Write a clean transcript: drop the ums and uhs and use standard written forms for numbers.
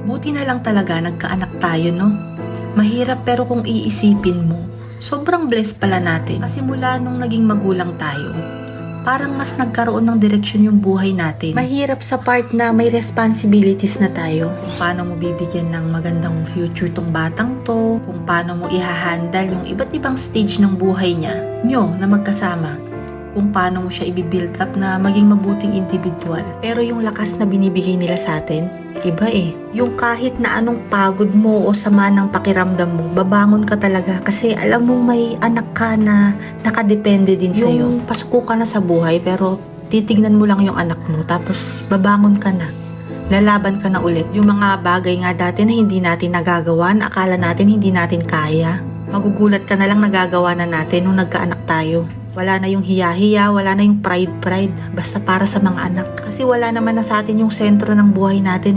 Buti na lang talaga nagkaanak tayo, no? Mahirap pero kung iisipin mo, sobrang blessed pala natin. Kasi mula nung naging magulang tayo, parang mas nagkaroon ng direksyon yung buhay natin. Mahirap sa part na may responsibilities na tayo. Kung paano mo bibigyan ng magandang future tong batang to, kung paano mo ihahandle yung iba't ibang stage ng buhay nyo na magkasama. Kung paano mo siya i-build up na maging mabuting individual. Pero yung lakas na binibigay nila sa atin, iba eh. Yung kahit na anong pagod mo o sama ng pakiramdam mo, babangon ka talaga kasi alam mo may anak ka na nakadepende din sa'yo. Yung pasuko ka na sa buhay pero titignan mo lang yung anak mo tapos babangon ka na. Lalaban ka na ulit. Yung mga bagay nga dati na hindi natin nagagawa, na akala natin hindi natin kaya. Magugulat ka na lang nagagawa na natin nung nagkaanak tayo. Wala na yung hiya-hiya, wala na yung pride-pride. Basta para sa mga anak. Kasi wala naman na sa atin yung sentro ng buhay natin eh.